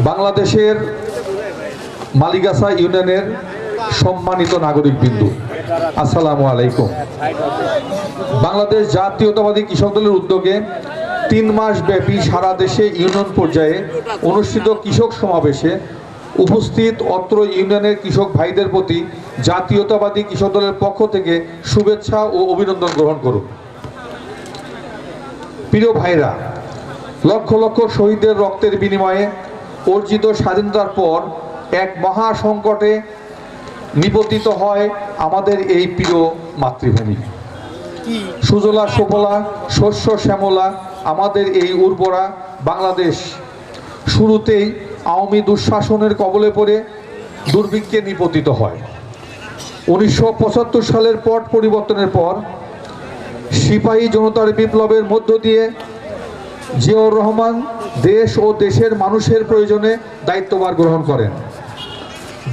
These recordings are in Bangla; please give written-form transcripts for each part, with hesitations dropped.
বাংলাদেশের মালিগাছা ইউনিয়নের সম্মানিত নাগরিকবৃন্দ, আসসালামু আলাইকুম। বাংলাদেশ জাতীয়তাবাদী কৃষক দলের উদ্যোগে 3 মাস ব্যাপী সারা দেশে ইউনিয়ন পর্যায়ে অনুষ্ঠিত কৃষক সমাবেশে উপস্থিত অত্র ইউনিয়নের কৃষক ভাইদের প্রতি জাতীয়তাবাদী কৃষক দলের পক্ষ থেকে শুভেচ্ছা ও অভিনন্দন গ্রহণ করুন। প্রিয় ভাইরা, লক্ষ লক্ষ শহীদের রক্তের বিনিময়ে অর্জিত স্বাধীনতার পর এক মহা সংকটে নিপতিত হয় আমাদের এই প্রিয় মাতৃভূমি। সুজলা সুফলা শস্য শ্যামলা আমাদের এই উর্বরা বাংলাদেশ শুরুতেই আওয়ামী দুঃশাসনের কবলে পড়ে দুর্ভিক্ষে নিপতিত হয়। 1975 সালের পট পরিবর্তনের পর সিপাহী জনতার বিপ্লবের মধ্য দিয়ে জিয়াউর রহমান দেশ ও দেশের মানুষের প্রয়োজনে দায়িত্বভার গ্রহণ করেন।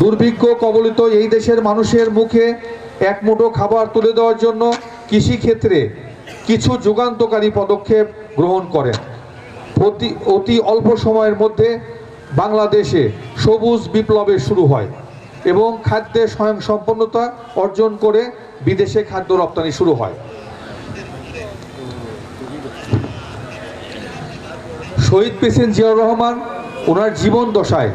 দুর্ভিক্ষ কবলিত এই দেশের মানুষের মুখে এক মুঠো খাবার তুলে দেওয়ার জন্য কৃষিক্ষেত্রে কিছু যুগান্তকারী পদক্ষেপ গ্রহণ করেন। অতি অল্প সময়ের মধ্যে বাংলাদেশে সবুজ বিপ্লবের শুরু হয় এবং খাদ্যে স্বয়ংসম্পন্নতা অর্জন করে বিদেশে খাদ্য রপ্তানি শুরু হয়। শহীদ প্রেসিডেন্ট জিয়াউর রহমান ওনার জীবন দশায়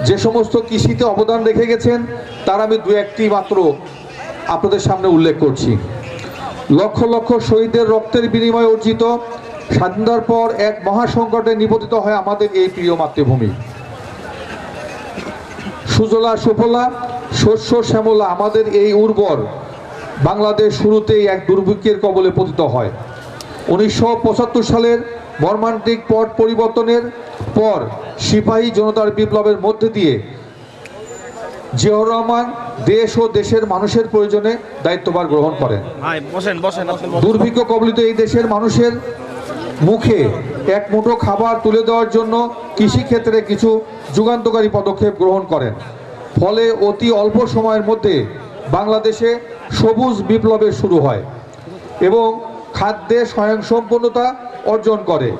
যে সমস্ত কৃষিতে অবদান রেখে গেছেন তার আমি 2-1টি মাত্র আপনাদের সামনে উল্লেখ করছি। লক্ষ লক্ষ শহীদের রক্তের বিনিময়ে অর্জিত স্বাধীনতার পর এক মহাসংকটে নিপতিত হয় আমাদের এই প্রিয় মাতৃভূমি। সুজলা সুফলা শস্য শ্যামলা আমাদের এই উর্বর বাংলাদেশ শুরুতেই এক দুর্ভিক্ষের কবলে পতিত হয়। 1975 সালের মর্মান্তিক পট পরিবর্তনের পর সিপাহী জনতার বিপ্লবের মধ্যে দিয়ে জিয়াউর রহমান দেশ ও দেশের মানুষের প্রয়োজনে দায়িত্বভার গ্রহণ করেন। দুর্ভিক্ষ কবলিত এই দেশের মানুষের মুখে এক মুঠো খাবার তুলে দেওয়ার জন্য কৃষিক্ষেত্রে কিছু যুগান্তকারী পদক্ষেপ গ্রহণ করেন। ফলে অতি অল্প সময়ের মধ্যে বাংলাদেশে সবুজ বিপ্লবের শুরু হয় এবং খাদ্যে স্বয়ংসম্পন্নতা অর্জন করে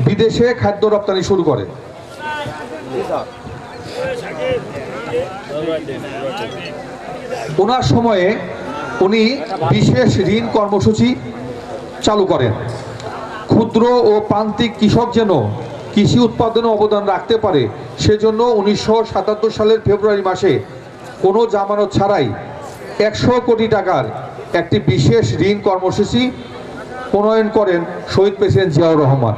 বিদেশে খাদ্য রপ্তানি শুরু করে। ওনার সময়ে উনি বিশেষ ঋণ কর্মসূচি চালু করেন। ক্ষুদ্র ও প্রান্তিক কৃষক যেন কৃষি উৎপাদনে অবদান রাখতে পারে সেজন্য 1977 সালের ফেব্রুয়ারি মাসে কোনো জামানত ছাড়াই 100 কোটি টাকার একটি বিশেষ ঋণ কর্মসূচি প্রণয়ন করেন শহীদ প্রেসিডেন্ট জিয়াউর রহমান।